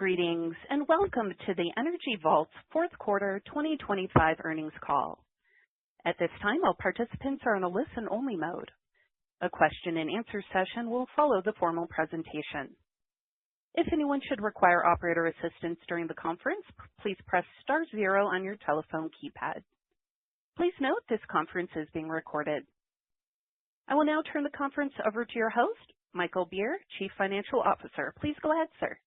Greetings and welcome to the Energy Vault's fourth quarter 2025 earnings call. At this time, all participants are in a listen-only mode. A question-and-answer session will follow the formal presentation. If anyone should require operator assistance during the conference, please press star zero on your telephone keypad. Please note this conference is being recorded. I will now turn the conference over to your host, Michael Beer, Chief Financial Officer. Please go ahead, sir.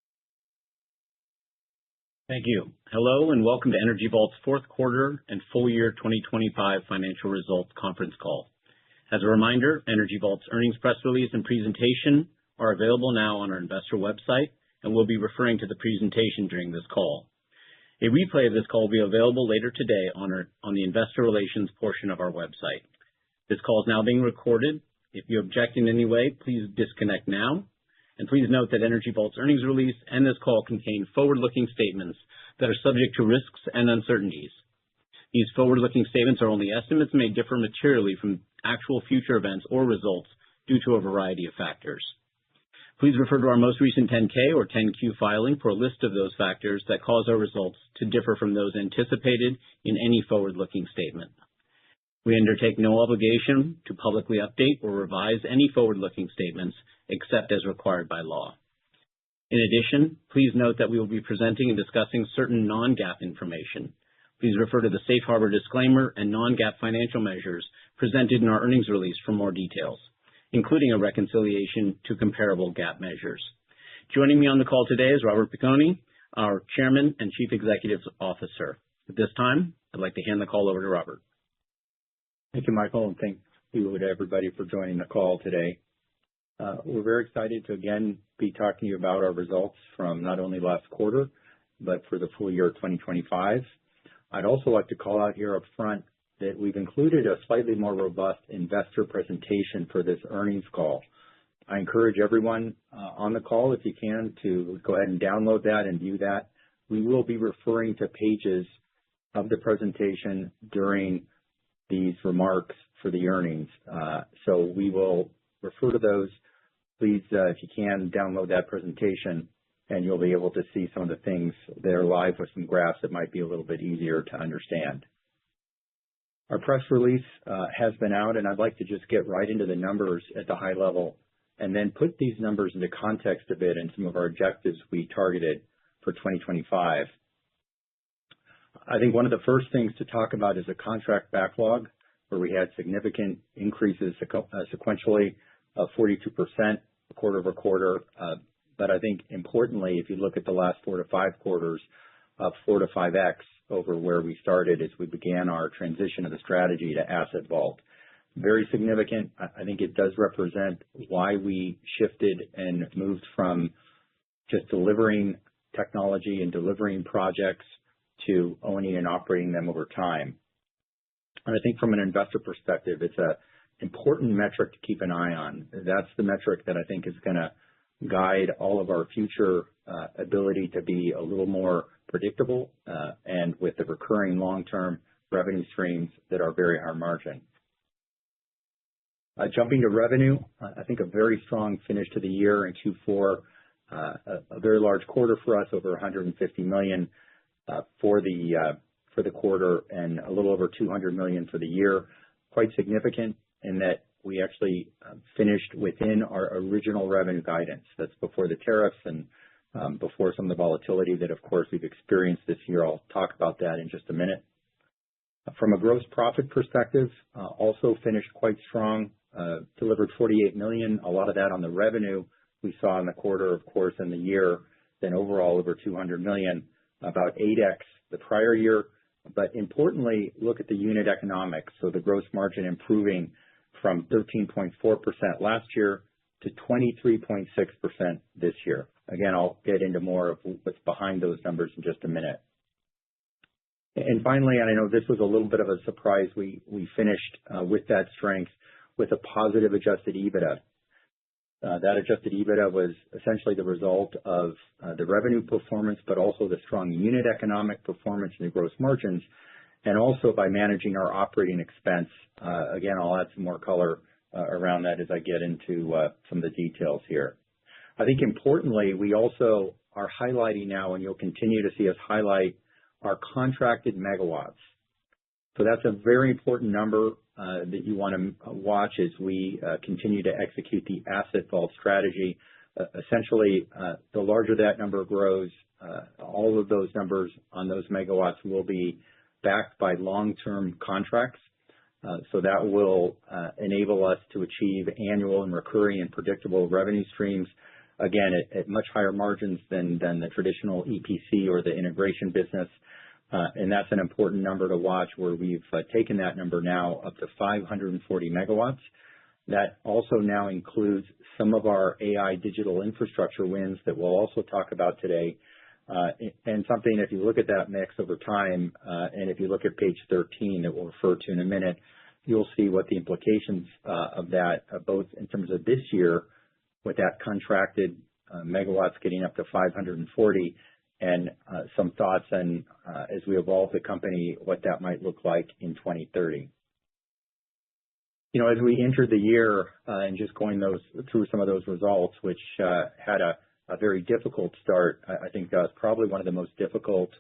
Thank you. Hello and welcome to Energy Vault's fourth quarter and full year 2025 financial results conference call. As a reminder, Energy Vault's earnings press release and presentation are available now on our investor website, and we'll be referring to the presentation during this call. A replay of this call will be available later today on the investor relations portion of our website. This call is now being recorded. If you object in any way, please disconnect now. And please note that Energy Vault's earnings release and this call contain forward-looking statements that are subject to risks and uncertainties. These forward-looking statements are only estimates and may differ materially from actual future events or results due to a variety of factors. Please refer to our most recent 10-K or 10-Q filing for a list of those factors that cause our results to differ from those anticipated in any forward-looking statement. We undertake no obligation to publicly update or revise any forward-looking statements except as required by law. In addition, please note that we will be presenting and discussing certain non-GAAP information. Please refer to the safe harbor disclaimer and non-GAAP financial measures presented in our earnings release for more details, including a reconciliation to comparable GAAP measures. Joining me on the call today is Robert Piconi, our Chairman and Chief Executive Officer. At this time, I'd like to hand the call over to Robert. Thank you, Michael, and thank you to everybody for joining the call today. We're very excited to again be talking to you about our results from not only last quarter, but for the full year 2025. I'd also like to call out here up front that we've included a slightly more robust investor presentation for this earnings call. I encourage everyone on the call, if you can, to go ahead and download that and view that. We will be referring to pages of the presentation during these remarks for the earnings. So we will refer to those. Please, if you can, download that presentation and you'll be able to see some of the things that are live with some graphs that might be a little bit easier to understand. Our press release has been out, and I'd like to just get right into the numbers at the high level and then put these numbers into context a bit and some of our objectives we targeted for 2025. I think one of the first things to talk about is a contract backlog where we had significant increases sequentially of 42% quarter over quarter. But I think importantly, if you look at the last 4 to 5 quarters, 4 to 5x over where we started as we began our transition of the strategy to Asset Vault. Very significant. I think it does represent why we shifted and moved from just delivering technology and delivering projects to owning and operating them over time. And I think from an investor perspective, it's an important metric to keep an eye on. That's the metric that I think is going to guide all of our future ability to be a little more predictable and with the recurring long-term revenue streams that are very high margin. Jumping to revenue, I think a very strong finish to the year in Q4, a very large quarter for us, over $150 million for the quarter and a little over $200 million for the year. Quite significant in that we actually finished within our original revenue guidance. That's before the tariffs and before some of the volatility that, of course, we've experienced this year. I'll talk about that in just a minute. From a gross profit perspective, also finished quite strong, delivered $48 million, a lot of that on the revenue we saw in the quarter, of course, in the year, then overall over $200 million, about 8x the prior year. But importantly, look at the unit economics. So the gross margin improving from 13.4% last year to 23.6% this year. Again, I'll get into more of what's behind those numbers in just a minute. And finally, and I know this was a little bit of a surprise, we finished with that strength with a positive adjusted EBITDA. That adjusted EBITDA was essentially the result of the revenue performance, but also the strong unit economic performance in the gross margins, and also by managing our operating expense. Again, I'll add some more color around that as I get into some of the details here. I think importantly, we also are highlighting now, and you'll continue to see us highlight, our contracted megawatts. So that's a very important number that you want to watch as we continue to execute the asset vault strategy. Essentially, the larger that number grows, all of those numbers on those megawatts will be backed by long-term contracts. So that will enable us to achieve annual and recurring and predictable revenue streams, again, at much higher margins than the traditional EPC or the integration business. And that's an important number to watch, where we've taken that number now up to 540 megawatts. That also now includes some of our AI digital infrastructure wins that we'll also talk about today. And something, if you look at that mix over time, and if you look at page 13 that we'll refer to in a minute, you'll see what the implications of that, both in terms of this year with that contracted megawatts getting up to 540, and some thoughts on, as we evolve the company, what that might look like in 2030. You know, as we entered the year, and just going through some of those results, which had a very difficult start, I think that was probably one of the most difficult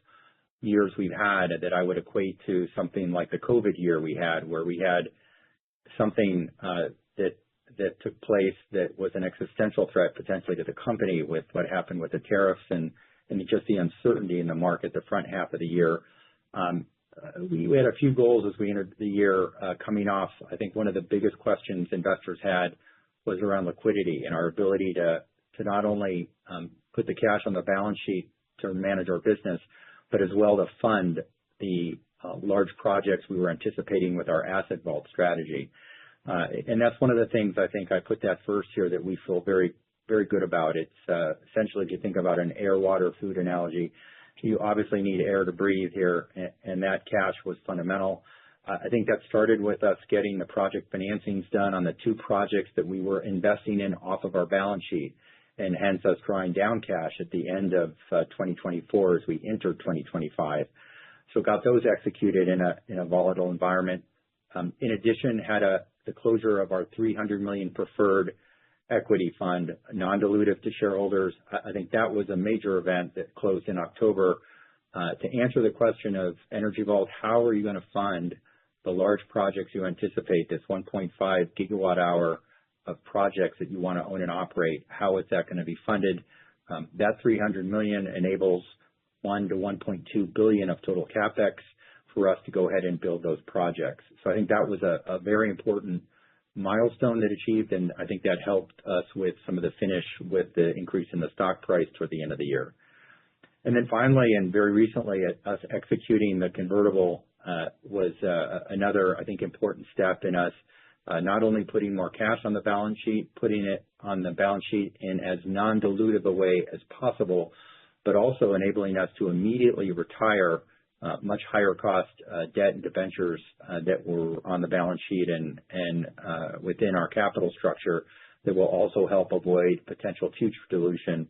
years we've had, that I would equate to something like the COVID year we had, where we had something that took place that was an existential threat potentially to the company, with what happened with the tariffs and just the uncertainty in the market the front half of the year. We had a few goals as we entered the year, coming off. I think one of the biggest questions investors had was around liquidity and our ability to not only put the cash on the balance sheet to manage our business, but as well to fund the large projects we were anticipating with our asset vault strategy. And that's one of the things I think I put that first here that we feel very, very good about. It's essentially, if you think about an air, water, food analogy, you obviously need air to breathe here, and that cash was fundamental. I think that started with us getting the project financings done on the two projects that we were investing in off of our balance sheet, and hence us drawing down cash at the end of 2024 as we entered 2025. So got those executed in a volatile environment. In addition, had the closure of our $300 million preferred equity fund, non-dilutive to shareholders. I think that was a major event that closed in October. To answer the question of Energy Vault, how are you going to fund the large projects you anticipate, this 1.5 gigawatt hour of projects that you want to own and operate? How is that going to be funded? That $300 million enables $1 to $1.2 billion of total capex for us to go ahead and build those projects. So I think that was a very important milestone that achieved, and I think that helped us with some of the finish with the increase in the stock price toward the end of the year. And then finally, and very recently, us executing the convertible was another, I think, important step in us not only putting more cash on the balance sheet, putting it on the balance sheet in as non-dilutive a way as possible, but also enabling us to immediately retire much higher cost debt and debentures that were on the balance sheet and within our capital structure, that will also help avoid potential future dilution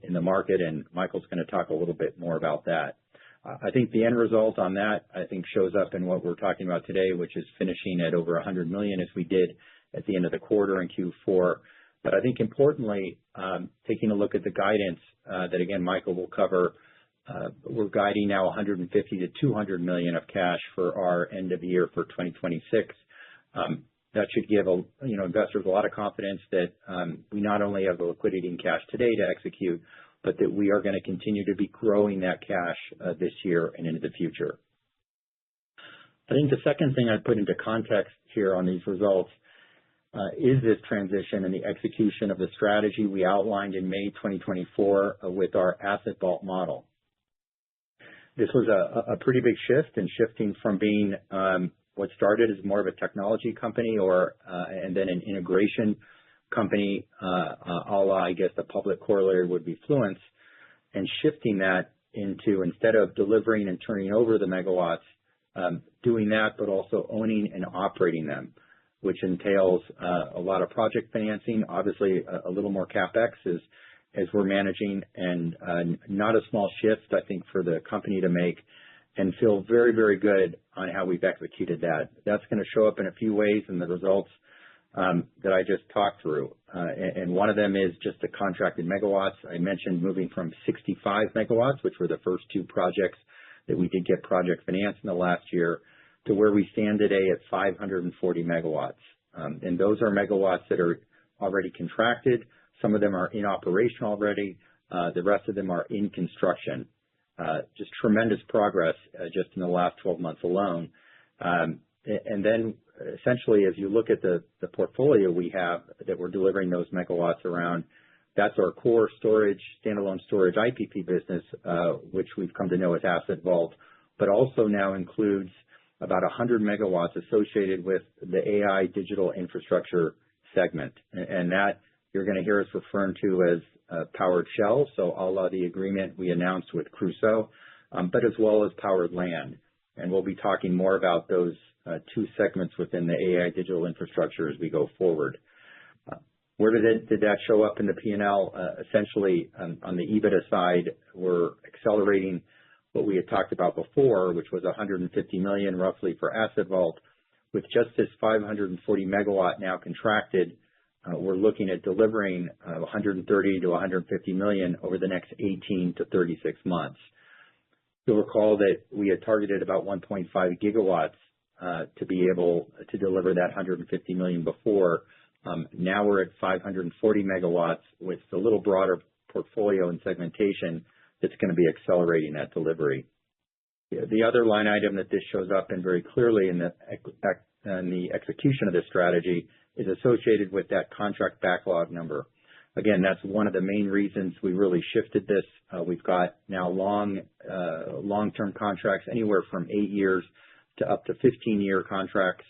in the market. And Michael's going to talk a little bit more about that. I think the end result on that, I think, shows up in what we're talking about today, which is finishing at over $100 million as we did at the end of the quarter in Q4. But I think importantly, taking a look at the guidance that again Michael will cover, we're guiding now 150 to 200 million of cash for our end of year for 2026. That should give investors a lot of confidence that we not only have the liquidity and cash today to execute, but that we are going to continue to be growing that cash this year and into the future. I think the second thing I'd put into context here on these results is this transition and the execution of the strategy we outlined in May 2024 with our asset vault model. This was a pretty big shift, and shifting from being what started as more of a technology company and then an integration company, a la, I guess, the public corollary would be Fluence, and shifting that into, instead of delivering and turning over the megawatts, doing that, but also owning and operating them, which entails a lot of project financing, obviously a little more capex as we're managing, and not a small shift, I think, for the company to make, and feel very, very good on how we've executed that. That's going to show up in a few ways in the results that I just talked through. And one of them is just the contracted megawatts. I mentioned moving from 65 megawatts, which were the first two projects that we did get project finance in the last year, to where we stand today at 540 megawatts. And those are megawatts that are already contracted. Some of them are in operation already. The rest of them are in construction. Just tremendous progress just in the last 12 months alone. And then essentially, as you look at the portfolio we have that we're delivering those megawatts around, that's our core storage, standalone storage IPP business, which we've come to know as Asset Vault, but also now includes about 100 megawatts associated with the AI digital infrastructure segment. And that you're going to hear us referring to as powered shell, so a la the agreement we announced with Crusoe, but as well as powered land. And we'll be talking more about those two segments within the AI digital infrastructure as we go forward. Where did that show up in the P&L? Essentially, on the EBITDA side, we're accelerating what we had talked about before, which was $150 million roughly for Asset Vault. With just this 540 megawatt now contracted, we're looking at delivering 130 to 150 million over the next 18 to 36 months. You'll recall that we had targeted about 1.5 gigawatts to be able to deliver that 150 million before. Now we're at 540 megawatts with a little broader portfolio and segmentation that's going to be accelerating that delivery. The other line item that this shows up in very clearly in the execution of this strategy is associated with that contract backlog number. Again, that's one of the main reasons we really shifted this. We've got now long-term contracts, anywhere from 8 years to up to 15-year contracts.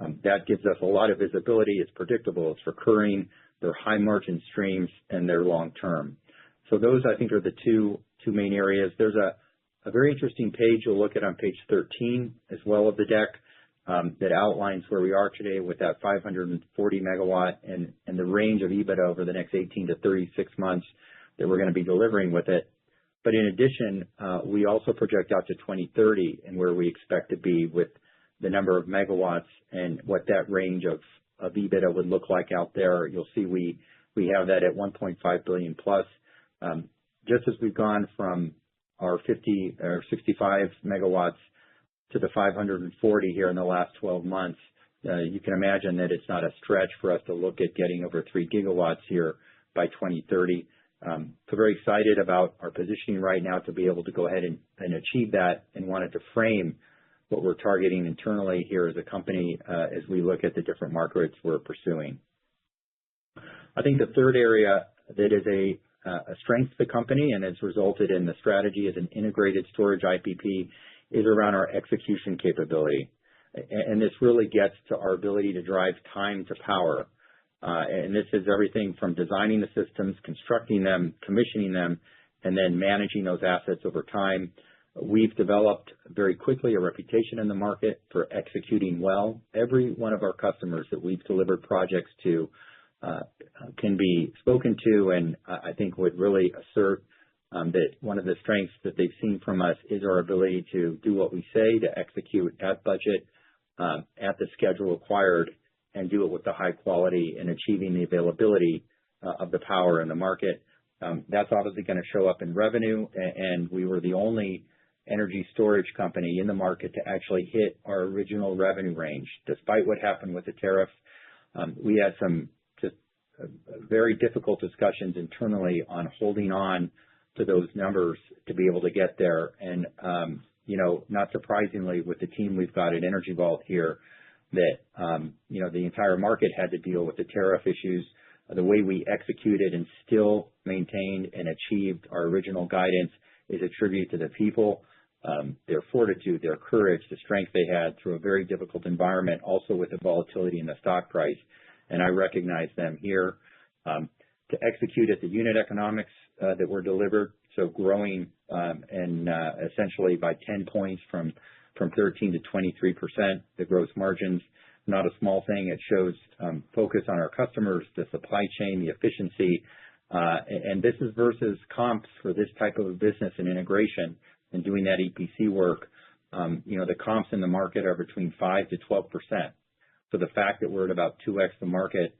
That gives us a lot of visibility. It's predictable. It's recurring. They're high-margin streams, and they're long-term. So those, I think, are the two main areas. There's a very interesting page you'll look at on page 13 as well of the deck that outlines where we are today with that 540 megawatt and the range of EBITDA over the next 18 to 36 months that we're going to be delivering with it. But in addition, we also project out to 2030 and where we expect to be with the number of megawatts and what that range of EBITDA would look like out there. You'll see we have that at 1.5 billion plus. Just as we've gone from our 50 or 65 megawatts to the 540 here in the last 12 months, you can imagine that it's not a stretch for us to look at getting over 3 gigawatts here by 2030. So very excited about our positioning right now to be able to go ahead and achieve that, and wanted to frame what we're targeting internally here as a company as we look at the different markets we're pursuing. I think the third area that is a strength of the company and has resulted in the strategy as an integrated storage IPP is around our execution capability. And this really gets to our ability to drive time to power. And this is everything from designing the systems, constructing them, commissioning them, and then managing those assets over time. We've developed very quickly a reputation in the market for executing well. Every one of our customers that we've delivered projects to can be spoken to, and I think would really assert that one of the strengths that they've seen from us is our ability to do what we say, to execute at budget, at the schedule required, and do it with the high quality and achieving the availability of the power in the market. That's obviously going to show up in revenue, and we were the only energy storage company in the market to actually hit our original revenue range. Despite what happened with the tariffs, we had some just very difficult discussions internally on holding on to those numbers to be able to get there. And, not surprisingly, with the team we've got at Energy Vault here, that, the entire market had to deal with the tariff issues. The way we executed and still maintained and achieved our original guidance is a tribute to the people, their fortitude, their courage, the strength they had through a very difficult environment, also with the volatility in the stock price. And I recognize them here. To execute at the unit economics that were delivered, so growing and essentially by 10 points from 13 to 23%, the gross margins, not a small thing. It shows focus on our customers, the supply chain, the efficiency, and this is versus comps for this type of a business and integration and doing that EPC work. The comps in the market are between 5 to 12%. So the fact that we're at about 2x the market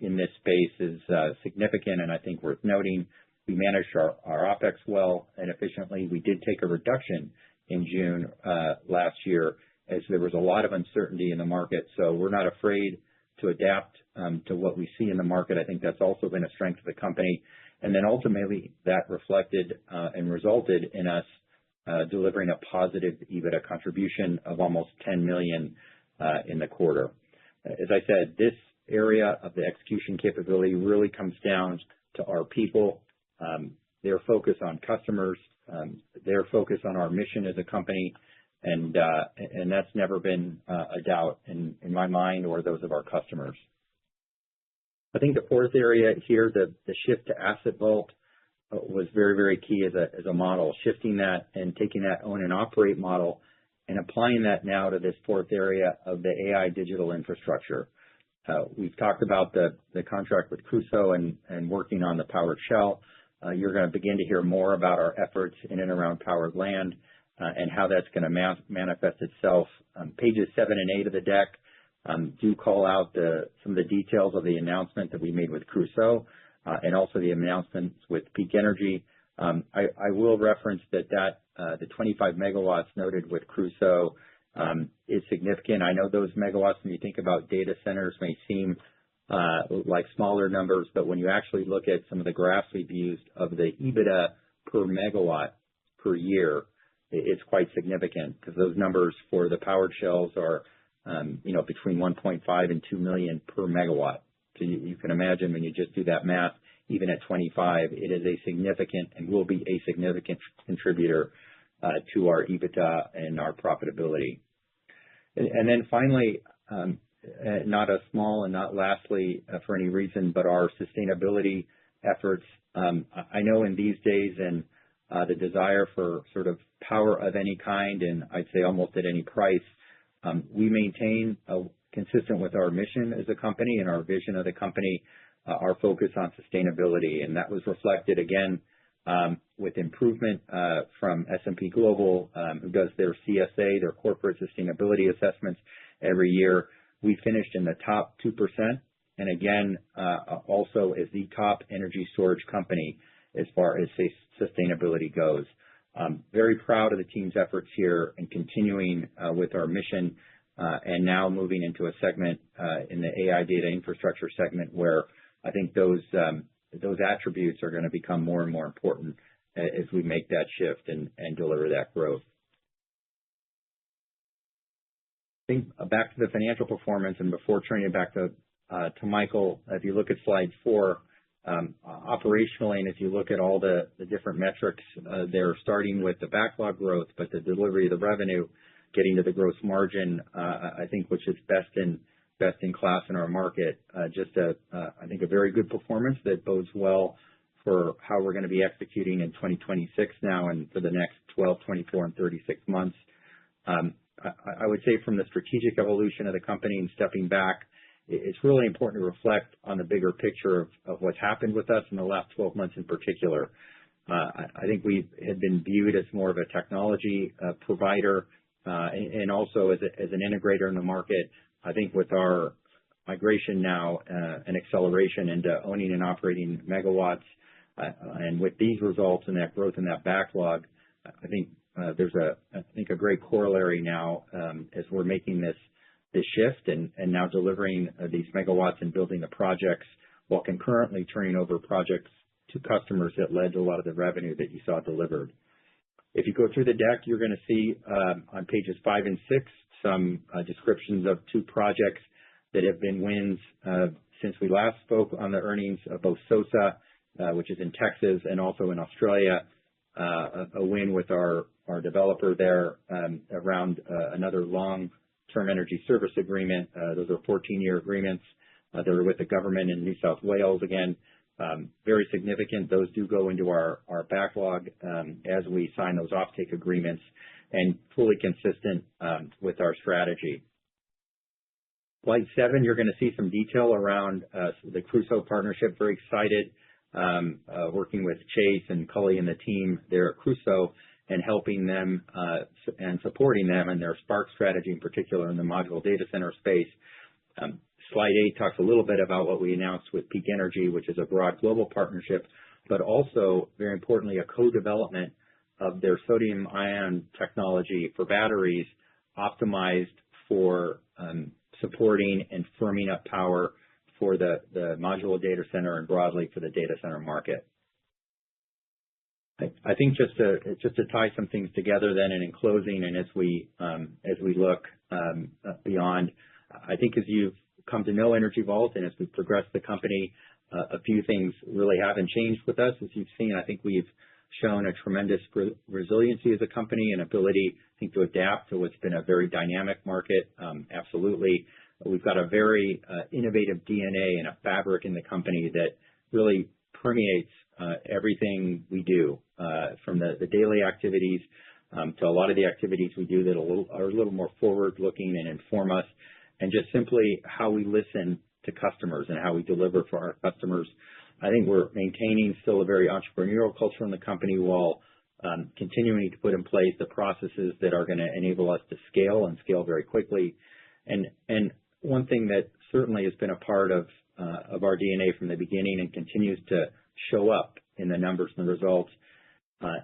in this space is significant, and I think worth noting. We managed our OPEX well and efficiently. We did take a reduction in June last year as there was a lot of uncertainty in the market. So we're not afraid to adapt to what we see in the market. I think that's also been a strength of the company. And then ultimately that reflected and resulted in us delivering a positive EBITDA contribution of almost $10 million in the quarter. As I said, this area of the execution capability really comes down to our people, their focus on customers, their focus on our mission as a company, and that's never been a doubt in my mind or those of our customers. I think the fourth area here, the shift to Asset Vault, was very, very key as a model, shifting that and taking that own and operate model and applying that now to this fourth area of the AI digital infrastructure. We've talked about the contract with Crusoe and working on the powered shell. You're going to begin to hear more about our efforts in and around powered land and how that's going to manifest itself. Pages 7 and 8 of the deck do call out some of the details of the announcement that we made with Crusoe and also the announcements with Peak Energy. I will reference that the 25 megawatts noted with Crusoe is significant. I know those megawatts, when you think about data centers, may seem like smaller numbers, but when you actually look at some of the graphs we've used of the EBITDA per megawatt per year, it's quite significant because those numbers for the powered shells are, between 1.5 and 2 million per megawatt. So you can imagine when you just do that math, even at 25, it is a significant and will be a significant contributor to our EBITDA and our profitability. And then finally, not a small and not lastly for any reason, but our sustainability efforts. I know in these days and the desire for sort of power of any kind, and I'd say almost at any price, we maintain, consistent with our mission as a company and our vision of the company, our focus on sustainability. And that was reflected again with improvement from S&P Global, who does their CSA, their corporate sustainability assessments every year. We finished in the top 2%, and again, also as the top energy storage company as far as sustainability goes. Very proud of the team's efforts here and continuing with our mission and now moving into a segment in the AI data infrastructure segment where I think those attributes are going to become more and more important as we make that shift and deliver that growth. I think back to the financial performance, and before turning it back to Michael, if you look at slide 4, operationally, and if you look at all the different metrics, they're starting with the backlog growth, but the delivery of the revenue, getting to the gross margin, I think, which is best in class in our market. I think a very good performance that bodes well for how we're going to be executing in 2026 now and for the next 12, 24, and 36 months. I would say from the strategic evolution of the company and stepping back, it's really important to reflect on the bigger picture of what's happened with us in the last 12 months in particular. I think we had been viewed as more of a technology provider and also as an integrator in the market. I think with our migration now and acceleration into owning and operating megawatts, and with these results and that growth in that backlog, I think there's a great corollary now as we're making this shift and now delivering these megawatts and building the projects while concurrently turning over projects to customers that led to a lot of the revenue that you saw delivered. If you go through the deck, you're going to see on pages 5 and 6 some descriptions of 2 projects that have been wins since we last spoke on the earnings of both SOSA, which is in Texas, and also in Australia, a win with our developer there around another long-term energy service agreement. Those are 14-year agreements. They're with the government in New South Wales again. Very significant. Those do go into our backlog as we sign those offtake agreements and fully consistent with our strategy. Slide 7, you're going to see some detail around the Crusoe partnership. Very excited working with Chase and Cully and the team there at Crusoe and helping them and supporting them in their Spark strategy, in particular in the modular data center space. Slide 8 talks a little bit about what we announced with Peak Energy, which is a broad global partnership, but also, very importantly, a co-development of their sodium-ion technology for batteries optimized for supporting and firming up power for the modular data center and broadly for the data center market. I think just to tie some things together then, and in closing, and as we look beyond, I think as you've come to know Energy Vault and as we progress the company, a few things really haven't changed with us. As you've seen, I think we've shown a tremendous resiliency as a company and ability, I think, to adapt to what's been a very dynamic market. Absolutely. We've got a very innovative DNA and a fabric in the company that really permeates everything we do, from the daily activities to a lot of the activities we do that are a little more forward-looking and inform us, and just simply how we listen to customers and how we deliver for our customers. I think we're maintaining still a very entrepreneurial culture in the company while continuing to put in place the processes that are going to enable us to scale and scale very quickly. And one thing that certainly has been a part of our DNA from the beginning and continues to show up in the numbers and the results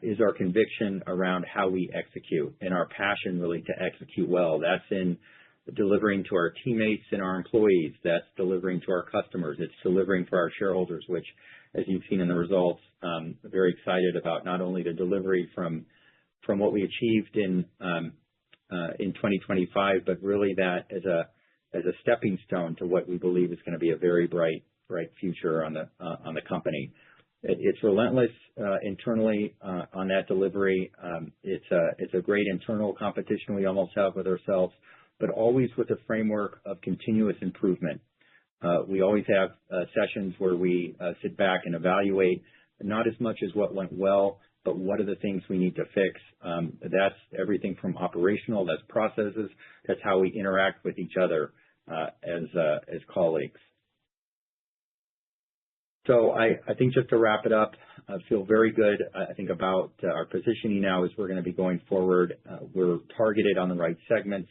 is our conviction around how we execute and our passion really to execute well. That's in delivering to our teammates and our employees. That's delivering to our customers. It's delivering for our shareholders, which, as you've seen in the results, very excited about not only the delivery from what we achieved in 2025, but really that as a stepping stone to what we believe is going to be a very bright future on the company. It's relentless internally on that delivery. It's a great internal competition we almost have with ourselves, but always with a framework of continuous improvement. We always have sessions where we sit back and evaluate not as much as what went well, but what are the things we need to fix. That's everything from operational, that's processes, that's how we interact with each other as colleagues. So I think just to wrap it up, I feel very good, I think, about our positioning now as we're going to be going forward. We're targeted on the right segments,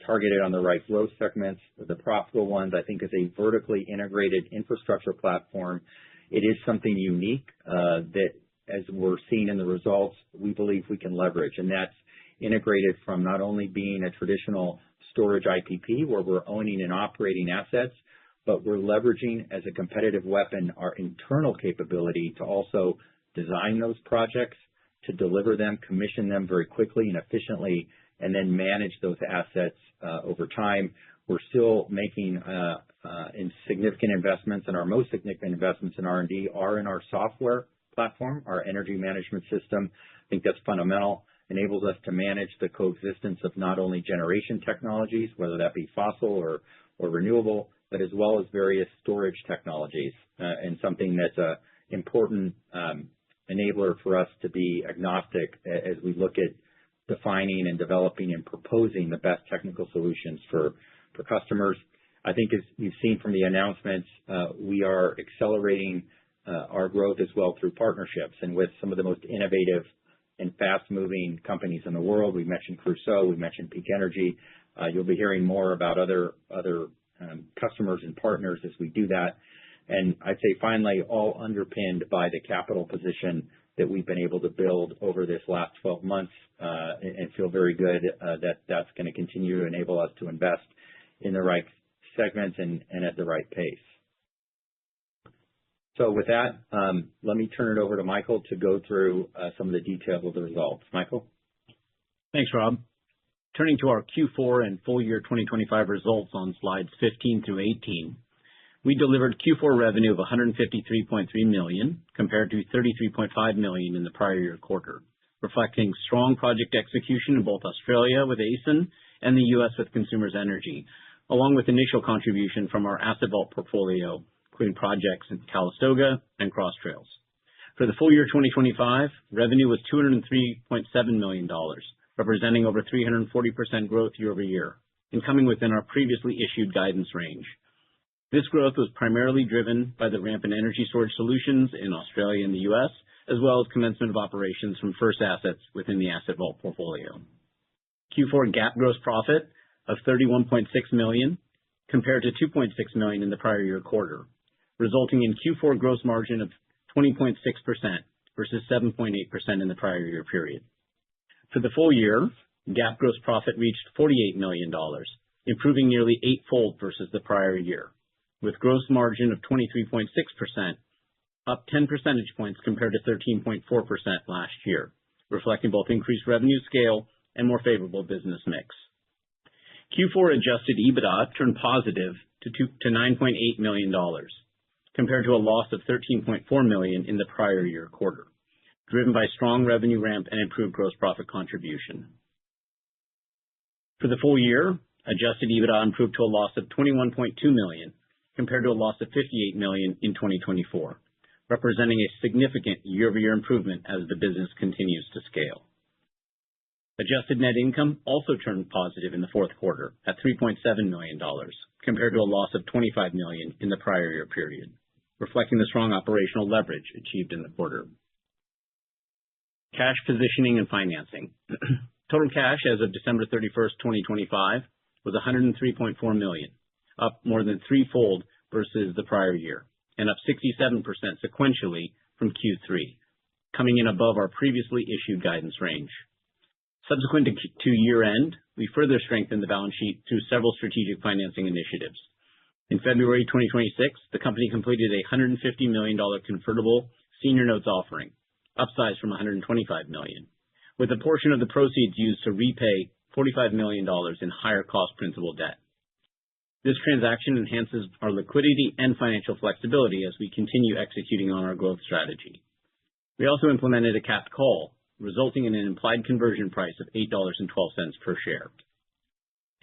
targeted on the right growth segments, the profitable ones. I think as a vertically integrated infrastructure platform, it is something unique that, as we're seeing in the results, we believe we can leverage. And that's integrated from not only being a traditional storage IPP where we're owning and operating assets, but we're leveraging as a competitive weapon our internal capability to also design those projects, to deliver them, commission them very quickly and efficiently, and then manage those assets over time. We're still making significant investments, and our most significant investments in R&D are in our software platform, our energy management system. I think that's fundamental. Enables us to manage the coexistence of not only generation technologies, whether that be fossil or renewable, but as well as various storage technologies, and something that's an important enabler for us to be agnostic as we look at defining and developing and proposing the best technical solutions for customers. I think as you've seen from the announcements, we are accelerating our growth as well through partnerships and with some of the most innovative and fast-moving companies in the world. We mentioned Crusoe, we mentioned Peak Energy. You'll be hearing more about other customers and partners as we do that. And I'd say finally, all underpinned by the capital position that we've been able to build over this last 12 months, and feel very good that that's going to continue to enable us to invest in the right segments and at the right pace. So with that, let me turn it over to Michael to go through some of the details of the results. Michael? Thanks, Rob. Turning to our Q4 and full year 2025 results on slides 15 through 18, we delivered Q4 revenue of $153.3 million compared to $33.5 million in the prior year quarter, reflecting strong project execution in both Australia with ACEN and the U.S. with Consumers Energy, along with initial contribution from our Asset Vault portfolio, including projects in Calistoga and Cross Trails. For the full year 2025, revenue was $203.7 million, representing over 340% growth year over year, and coming within our previously issued guidance range. This growth was primarily driven by the ramp in energy storage solutions in Australia and the U.S., as well as commencement of operations from first assets within the Asset Vault portfolio. Q4 GAAP gross profit of $31.6 million compared to $2.6 million in the prior year quarter, resulting in Q4 gross margin of 20.6% versus 7.8% in the prior year period. For the full year, GAAP gross profit reached $48 million, improving nearly eightfold versus the prior year, with gross margin of 23.6%, up 10 percentage points compared to 13.4% last year, reflecting both increased revenue scale and more favorable business mix. Q4 adjusted EBITDA turned positive to $9.8 million, compared to a loss of $13.4 million in the prior year quarter, driven by strong revenue ramp and improved gross profit contribution. For the full year, adjusted EBITDA improved to a loss of $21.2 million, compared to a loss of $58 million in 2024, representing a significant year-over-year improvement as the business continues to scale. Adjusted net income also turned positive in the fourth quarter at $3.7 million, compared to a loss of $25 million in the prior year period, reflecting the strong operational leverage achieved in the quarter. Cash positioning and financing. Total cash as of December 31st, 2025 was $103.4 million, up more than threefold versus the prior year, and up 67% sequentially from Q3, coming in above our previously issued guidance range. Subsequent to year-end, we further strengthened the balance sheet through several strategic financing initiatives. In February 2026, the company completed a $150 million convertible senior notes offering, upsized from $125 million, with a portion of the proceeds used to repay $45 million in higher cost principal debt. This transaction enhances our liquidity and financial flexibility as we continue executing on our growth strategy. We also implemented a capped call, resulting in an implied conversion price of $8.12 per share.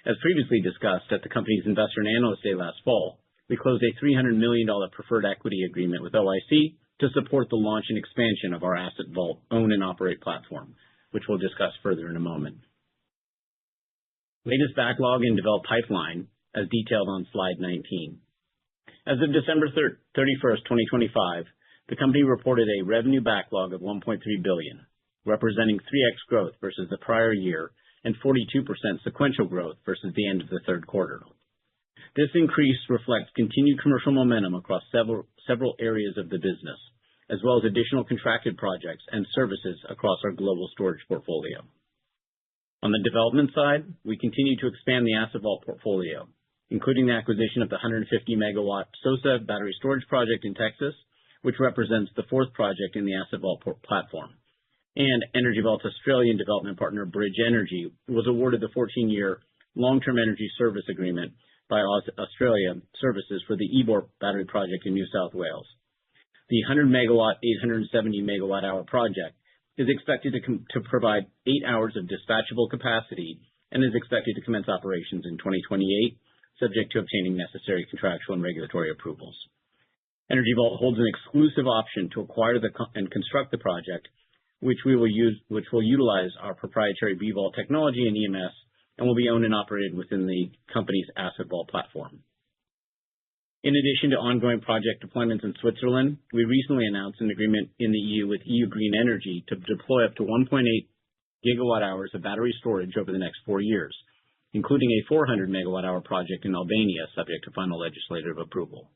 As previously discussed at the company's Investor and Analyst Day last fall, we closed a $300 million preferred equity agreement with OIC to support the launch and expansion of our Asset Vault own and operate platform, which we'll discuss further in a moment. Latest backlog and developed pipeline, as detailed on slide 19. As of December 31st, 2025, the company reported a revenue backlog of $1.3 billion, representing 3x growth versus the prior year and 42% sequential growth versus the end of the third quarter. This increase reflects continued commercial momentum across several areas of the business, as well as additional contracted projects and services across our global storage portfolio. On the development side, we continue to expand the Asset Vault portfolio, including the acquisition of the 150 megawatt SOSA battery storage project in Texas, which represents the fourth project in the Asset Vault platform. And Energy Vault's Australian development partner, Bridge Energy, was awarded the 14-year long-term energy service agreement by Australia Services for the Ebor battery project in New South Wales. The 100 megawatt, 870 megawatt hour project is expected to provide 8 hours of dispatchable capacity and is expected to commence operations in 2028, subject to obtaining necessary contractual and regulatory approvals. Energy Vault holds an exclusive option to acquire and construct the project, which will utilize our proprietary B-Vault technology and EMS, and will be owned and operated within the company's Asset Vault platform. In addition to ongoing project deployments in Switzerland, we recently announced an agreement in the EU with EU Green Energy to deploy up to 1.8 gigawatt hours of battery storage over the next 4 years, including a 400 megawatt hour project in Albania, subject to final legislative approval.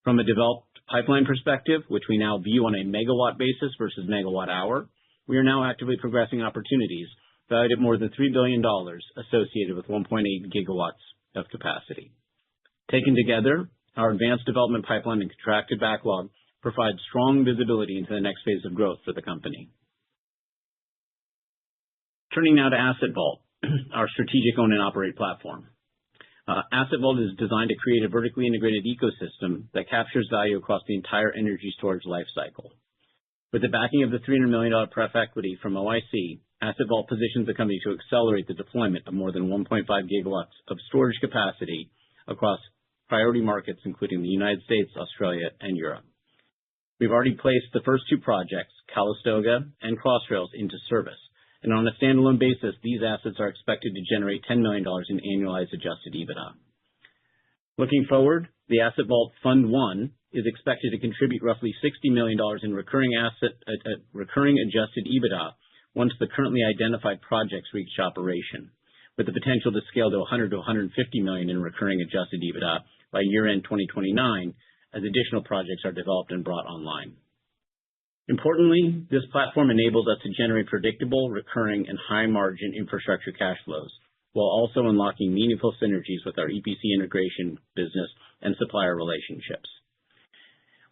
From a developed pipeline perspective, which we now view on a megawatt basis versus megawatt hour, we are now actively progressing opportunities valued at more than $3 billion associated with 1.8 gigawatts of capacity. Taken together, our advanced development pipeline and contracted backlog provide strong visibility into the next phase of growth for the company. Turning now to Asset Vault, our strategic own and operate platform. Asset Vault is designed to create a vertically integrated ecosystem that captures value across the entire energy storage lifecycle. With the backing of the $300 million pref equity from OIC, Asset Vault positions the company to accelerate the deployment of more than 1.5 gigawatts of storage capacity across priority markets, including the United States, Australia, and Europe. We've already placed the first two projects, Calistoga and Crossrails, into service, and on a standalone basis, these assets are expected to generate $10 million in annualized adjusted EBITDA. Looking forward, the Asset Vault Fund 1 is expected to contribute roughly $60 million in recurring adjusted EBITDA once the currently identified projects reach operation, with the potential to scale to $100 to $150 million in recurring adjusted EBITDA by year-end 2029 as additional projects are developed and brought online. Importantly, this platform enables us to generate predictable, recurring, and high-margin infrastructure cash flows, while also unlocking meaningful synergies with our EPC integration business and supplier relationships.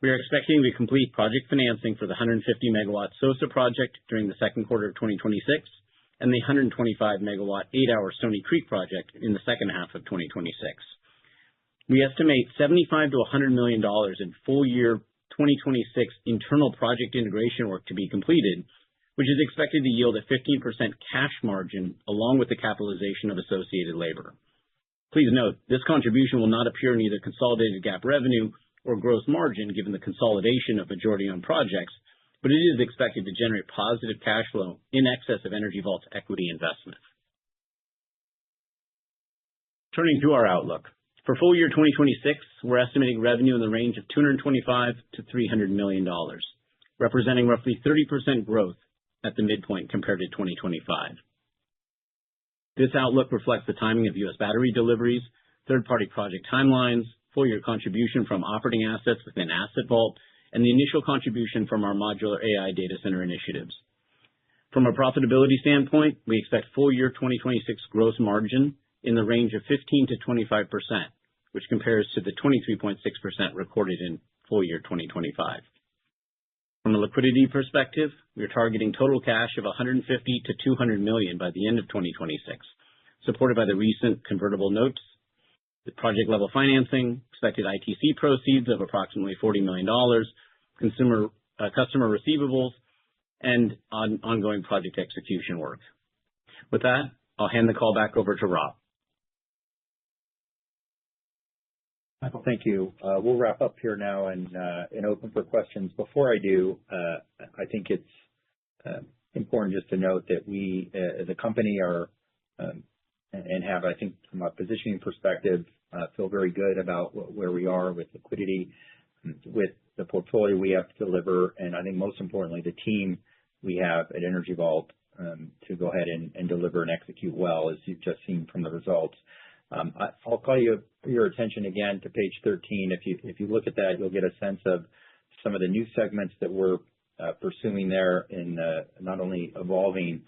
We are expecting to complete project financing for the 150-megawatt SOSA project during the second quarter of 2026 and the 125-megawatt 8-hour Stony Creek project in the second half of 2026. We estimate $75 to $100 million in full-year 2026 internal project integration work to be completed, which is expected to yield a 15% cash margin along with the capitalization of associated labor. Please note, this contribution will not appear in either consolidated GAAP revenue or gross margin given the consolidation of majority-owned projects, but it is expected to generate positive cash flow in excess of Energy Vault's equity investment. Turning to our outlook. For full year 2026, we're estimating revenue in the range of $225 to $300 million, representing roughly 30% growth at the midpoint compared to 2025. This outlook reflects the timing of U.S. battery deliveries, third-party project timelines, full-year contribution from operating assets within Asset Vault, and the initial contribution from our modular AI data center initiatives. From a profitability standpoint, we expect full-year 2026 gross margin in the range of 15 to 25%, which compares to the 23.6% recorded in full-year 2025. From a liquidity perspective, we are targeting total cash of $150 to $200 million by the end of 2026, supported by the recent convertible notes, the project-level financing, expected ITC proceeds of approximately $40 million, customer receivables, and ongoing project execution work. With that, I'll hand the call back over to Rob. Michael, thank you. We'll wrap up here now and open for questions. Before I do, I think it's important just to note that we, as a company, are and have, I think, from a positioning perspective, feel very good about where we are with liquidity, with the portfolio we have to deliver, and I think most importantly, the team we have at Energy Vault to go ahead and deliver and execute well, as you've just seen from the results. I'll call your attention again to page 13. If you look at that, you'll get a sense of some of the new segments that we're pursuing there in not only evolving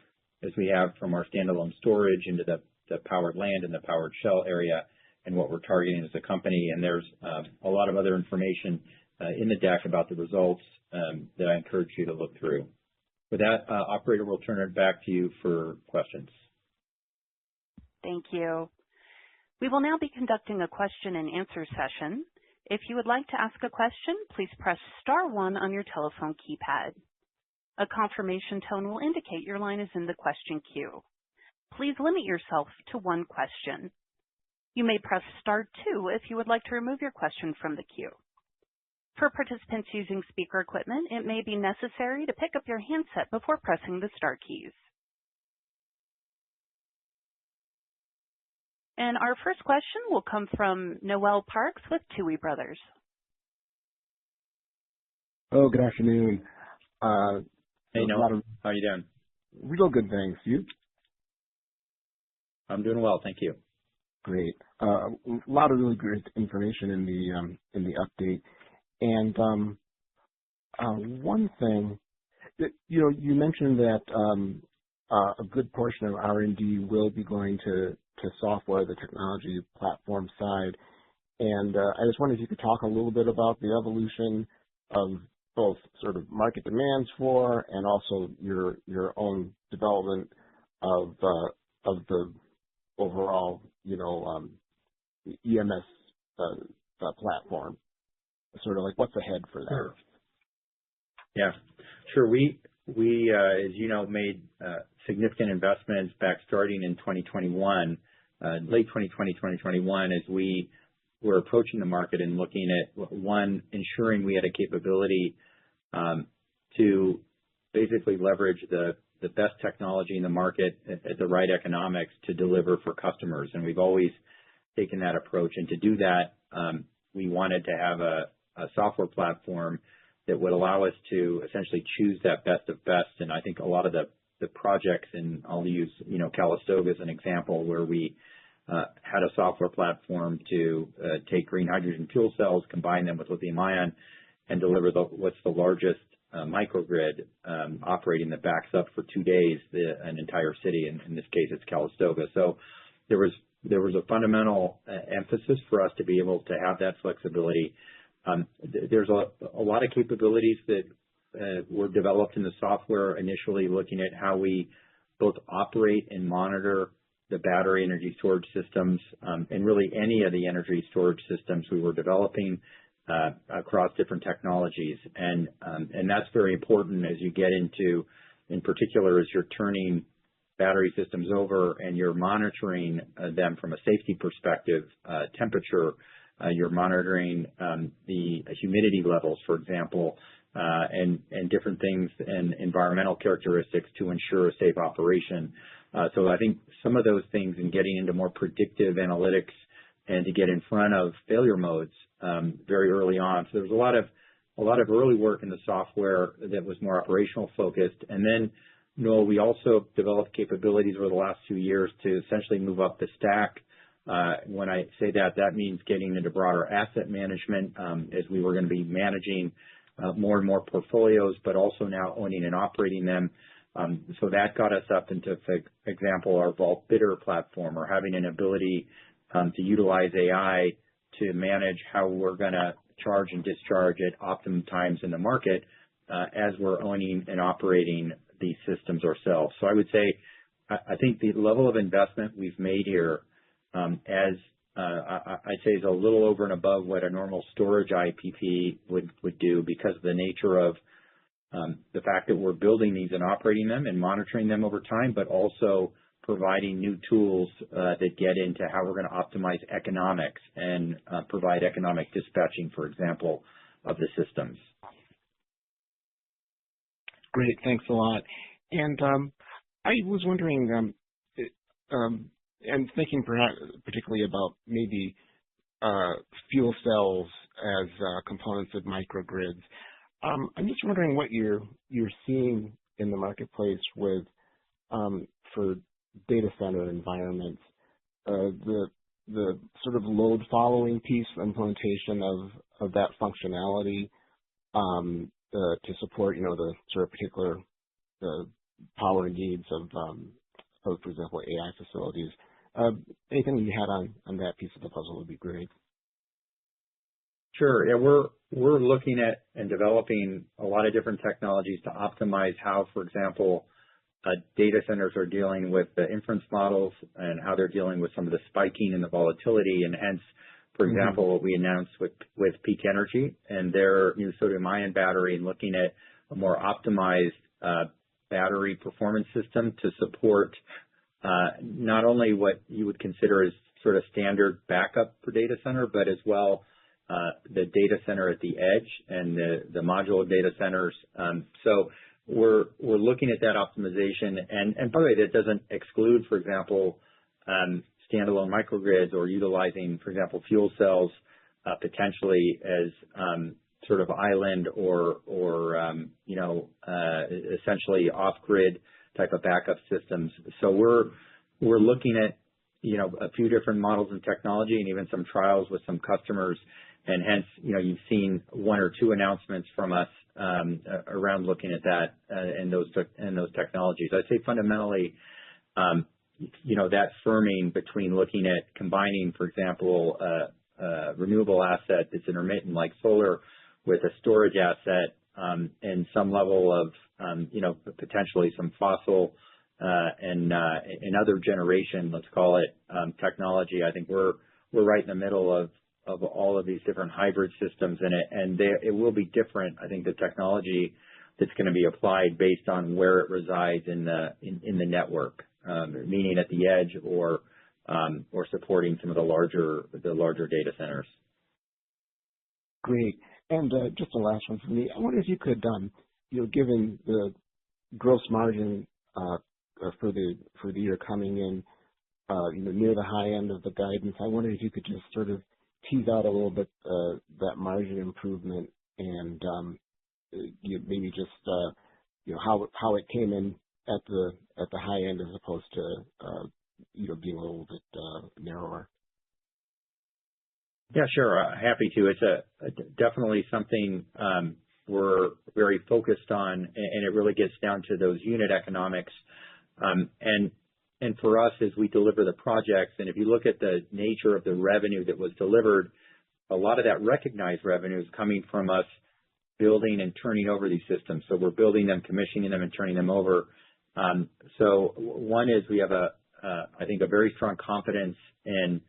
as we have from our standalone storage into the powered land and the powered shell area and what we're targeting as a company. And there's a lot of other information in the deck about the results that I encourage you to look through. With that, operator, we'll turn it back to you for questions. Thank you. We will now be conducting a question and answer session. If you would like to ask a question, please press star 1 on your telephone keypad. A confirmation tone will indicate your line is in the question queue. Please limit yourself to one question. You may press star 2 if you would like to remove your question from the queue. For participants using speaker equipment, it may be necessary to pick up your handset before pressing the star keys. And our first question will come from Noel Parks with Tuohy Brothers. Oh, good afternoon. Hey, Noel. How are you doing? Real good, thanks. You? I'm doing well, thank you. Great. A lot of really great information in the update. And one thing that you mentioned that a good portion of R&D will be going to software, the technology platform side. And I just wondered if you could talk a little bit about the evolution of both sort of market demands for and also your own development of the overall EMS platform. Sort of like what's ahead for that? Sure. Yeah, sure. We as you know, made significant investments back starting in 2021, late 2020, 2021, as we were approaching the market and looking at, one, ensuring we had a capability to basically leverage the best technology in the market at the right economics to deliver for customers. And we've always taken that approach. And to do that, we wanted to have a software platform that would allow us to essentially choose that best of best. And I think a lot of the the projects, and I'll use, Calistoga as an example, where we had a software platform to take green hydrogen fuel cells, combine them with lithium ion, and deliver what's the largest microgrid operating that backs up for 2 days an entire city. In this case, it's Calistoga. So there was a fundamental emphasis for us to be able to have that flexibility. There's a lot of capabilities that were developed in the software initially, looking at how we both operate and monitor the battery energy storage systems, and really any of the energy storage systems we were developing across different technologies. And that's very important as you get into, in particular, as you're turning battery systems over and you're monitoring them from a safety perspective, temperature, you're monitoring the humidity levels, for example, and different things and environmental characteristics to ensure a safe operation. So I think some of those things and getting into more predictive analytics and to get in front of failure modes very early on. So there was a lot of early work in the software that was more operational focused. And then, we also developed capabilities over the last 2 years to essentially move up the stack. When I say that, that means getting into broader asset management, as we were going to be managing more and more portfolios, but also now owning and operating them. So that got us up into, for example, our Vault Bidder platform, or having an ability to utilize AI to manage how we're going to charge and discharge at optimum times in the market as we're owning and operating these systems ourselves. So I would say, I think the level of investment we've made here, I'd say, is a little over and above what a normal storage IPP would do, because of the nature of the fact that we're building these and operating them and monitoring them over time, but also providing new tools that get into how we're going to optimize economics and provide economic dispatching, for example, of the systems. Great, thanks a lot. And I was wondering, and thinking perhaps particularly about maybe fuel cells as components of microgrids. I'm just wondering what you're seeing in the marketplace with for data center environments, the sort of load following piece implementation of that functionality to support, the sort of particular power needs of, for example, AI facilities. Anything you had on that piece of the puzzle would be great. Sure. Yeah, we're looking at and developing a lot of different technologies to optimize how, for example, data centers are dealing with the inference models and how they're dealing with some of the spiking and the volatility. And hence, for example, what we announced with Peak Energy and their new sodium-ion battery, and looking at a more optimized battery performance system to support not only what you would consider as sort of standard backup for data center, but as well the data center at the edge and the modular data centers. So we're looking at that optimization. And by the way, that doesn't exclude, for example, standalone microgrids, or utilizing, for example, fuel cells potentially as sort of island or essentially off-grid type of backup systems. So we're looking at a few different models and technology, and even some trials with some customers. And hence, you've seen 1 or 2 announcements from us around looking at that and those technologies. I'd say fundamentally, that firming between looking at combining, for example, a renewable asset that's intermittent like solar with a storage asset and some level of, potentially some fossil and other generation, let's call it, technology. I think we're right in the middle of all of these different hybrid systems in it, and it will be different. I think the technology that's going to be applied based on where it resides in the network, meaning at the edge or supporting some of the larger data centers. Great. And just the last one for me. I wonder if you could, given the gross margin for the year coming in, near the high end of the guidance, I wonder if you could just sort of tease out a little bit that margin improvement, and maybe just how it came in at the high end as opposed to being a little bit narrower? Yeah, sure. Happy to. It's definitely something we're very focused on, and it really gets down to those unit economics. And for us, as we deliver the projects, and if you look at the nature of the revenue that was delivered, a lot of that recognized revenue is coming from us building and turning over these systems. So we're building them, commissioning them, and turning them over. So one is we have I think, a very strong confidence in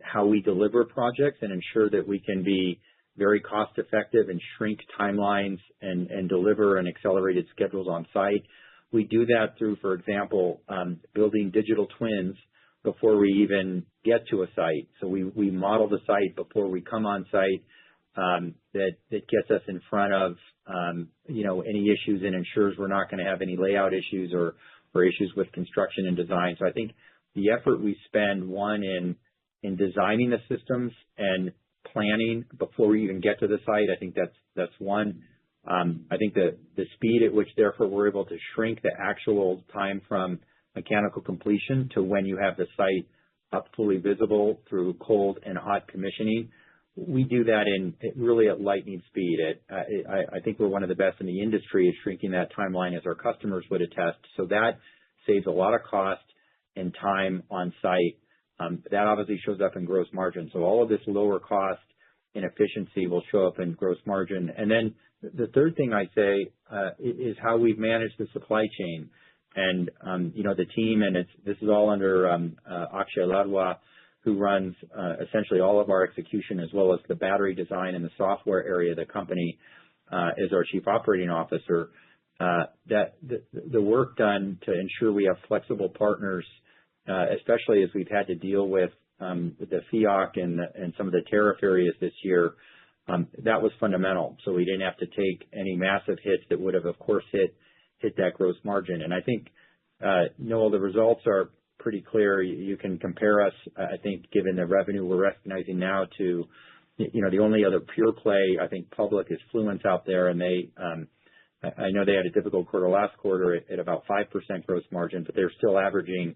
how we deliver projects and ensure that we can be very cost effective and shrink timelines and deliver an accelerated schedules on site. We do that through, for example, building digital twins before we even get to a site. So we model the site before we come on site. That gets us in front of any issues and ensures we're not going to have any layout issues or issues with construction and design. So I think the effort we spend, one, in designing the systems and planning before we even get to the site, I think that's one. I think the speed at which, therefore, we're able to shrink the actual time from mechanical completion to when you have the site up fully visible through cold and hot commissioning. We do that really at lightning speed. I think we're one of the best in the industry at shrinking that timeline, as our customers would attest. So that saves a lot of cost and time on site. That obviously shows up in gross margin. So all of this lower cost and efficiency will show up in gross margin. And then the third thing I say is how we've managed the supply chain. And the team, and this is all under Akshay Ladwa, who runs essentially all of our execution, as well as the battery design and the software area of the company, is our chief operating officer. That the work done to ensure we have flexible partners, especially as we've had to deal with the FIOC and some of the tariff areas this year, that was fundamental. So we didn't have to take any massive hits that would have, of course, hit that gross margin. And I think, Noel, the results are pretty clear. You can compare us, I think, given the revenue we're recognizing now, to, the only other pure play, I think, public is Fluence out there. And I know they had a difficult quarter last quarter at about 5% gross margin, but they're still averaging,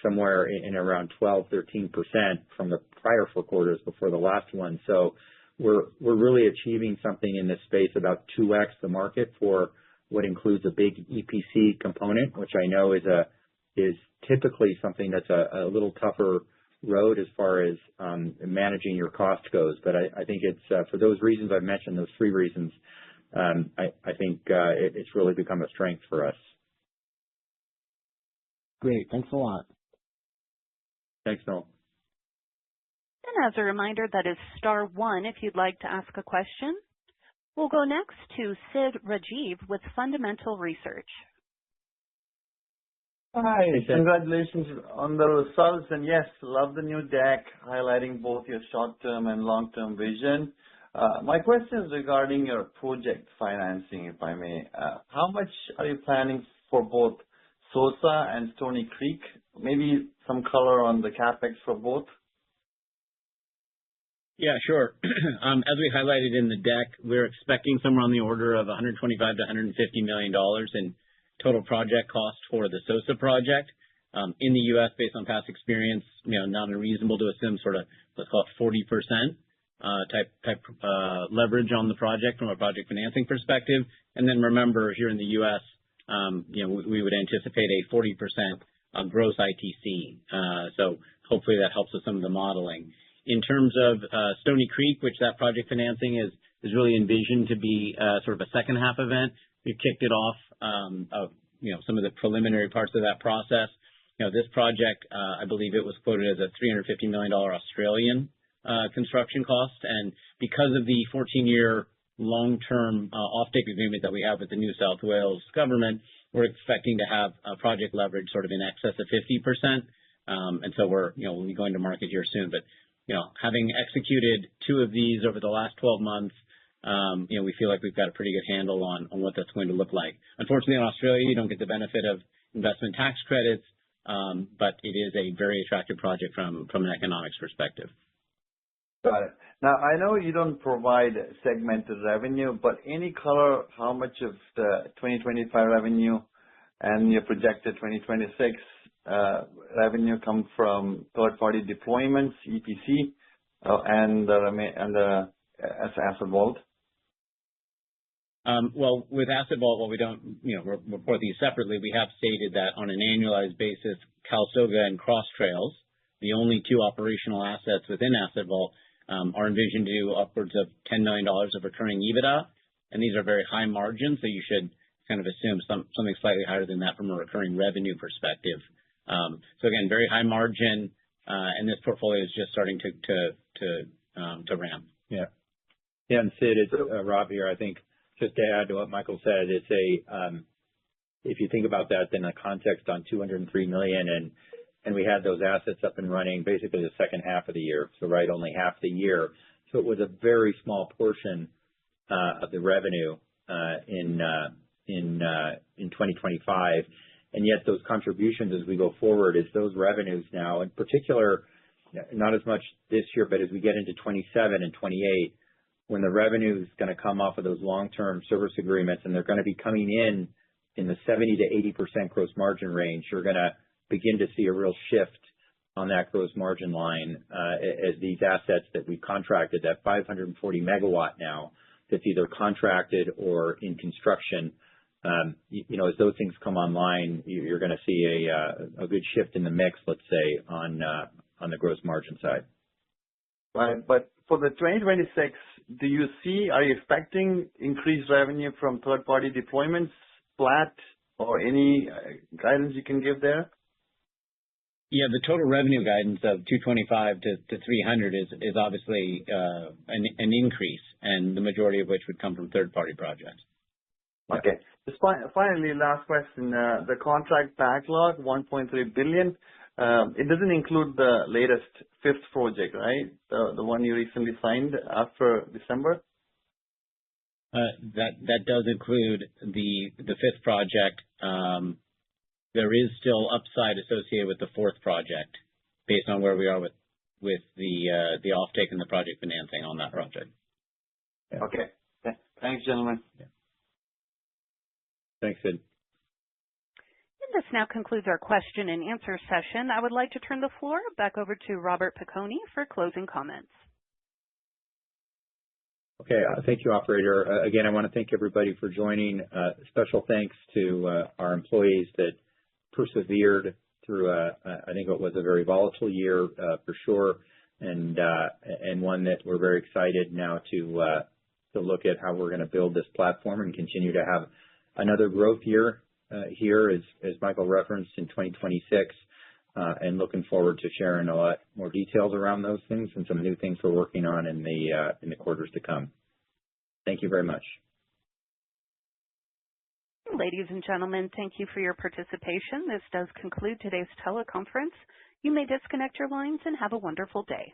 somewhere in around 12-13% from the prior 4 quarters before the last one. So we're really achieving something in this space about 2x the market for what includes a big EPC component, which I know is typically something that's a little tougher road as far as managing your cost goes. But I think it's for those reasons I've mentioned, those 3 reasons, I think it's really become a strength for us. Great. Thanks a lot. Thanks, Noel. And as a reminder, that is star 1 if you'd like to ask a question. We'll go next to Sid Rajeev with Fundamental Research. Hi, Hey, Sid. congratulations on the results. And yes, love the new deck highlighting both your short-term and long-term vision. My question is regarding your project financing, if I may. How much are you planning for both SOSA and Stony Creek? Maybe some color on the CapEx for both. Yeah, sure. As we highlighted in the deck, we're expecting somewhere on the order of $125 to $150 million in total project cost for the SOSA project. In the U.S., based on past experience, not unreasonable to assume sort of, let's call it 40% type leverage on the project from a project financing perspective. And then remember, here in the U.S., we would anticipate a 40% gross ITC. So hopefully that helps with some of the modeling. In terms of Stony Creek, which that project financing is really envisioned to be sort of a second half event, we've kicked it off some of the preliminary parts of that process. This project, I believe it was quoted as a $350 million Australian construction cost. And because of the 14-year long-term offtake agreement that we have with the New South Wales government, we're expecting to have a project leverage sort of in excess of 50%. And so we'll be going to market here soon. But, having executed 2 of these over the last 12 months, we feel like we've got a pretty good handle on what that's going to look like. Unfortunately, in Australia, you don't get the benefit of investment tax credits, but it is a very attractive project from an economics perspective. Got it. Now, I know you don't provide segmented revenue, but any color how much of the 2025 revenue and your projected 2026 revenue come from third-party deployments, EPC, and the Asset Vault? Well, with Asset Vault, while we don't, report these separately, we have stated that on an annualized basis, Calistoga and Cross Trails, the only two operational assets within Asset Vault, are envisioned to do upwards of $10 million of recurring EBITDA, and these are very high margins, so you should kind of assume something slightly higher than that from a recurring revenue perspective. So again, very high margin, and this portfolio is just starting to ramp. Yeah. Yeah, and Sid, it's Rob here. I think just to add to what Michael said, it's if you think about that in the context on $203 million, and we had those assets up and running basically the second half of the year, so right, only half the year. So it was a very small portion of the revenue in 2025, and yet those contributions as we go forward is those revenues now, in particular, not as much this year, but as we get into 27 and 28, when the revenue is going to come off of those long-term service agreements, and they're going to be coming in the 70 to 80% gross margin range, you're going to begin to see a real shift on that gross margin line as these assets that we've contracted, that 540 megawatt now, that's either contracted or in construction. As those things come online, you're going to see a good shift in the mix, let's say, on the gross margin side. Right. But for the 2026, are you expecting increased revenue from third-party deployments, flat, or any guidance you can give there? Yeah, the total revenue guidance of 225 to 300 is obviously an increase, and the majority of which would come from third-party projects. Okay. Just finally, last question. The contract backlog, $1.3 billion, it doesn't include the latest fifth project, right? The one you recently signed after December? That does include the fifth project. There is still upside associated with the fourth project based on where we are with the offtake and the project financing on that project. Yeah. Okay. Thanks, gentlemen. Yeah. Thanks, Sid. And this now concludes our question and answer session. I would like to turn the floor back over to Robert Piconi for closing comments. Okay. Thank you, operator. Again, I want to thank everybody for joining. Special thanks to our employees that persevered through, I think it was a very volatile year for sure, and one that we're very excited now to look at how we're going to build this platform and continue to have another growth year here, as Michael referenced, in 2026, and looking forward to sharing a lot more details around those things and some new things we're working on in the quarters to come. Thank you very much. Ladies and gentlemen, thank you for your participation. This does conclude today's teleconference. You may disconnect your lines and have a wonderful day.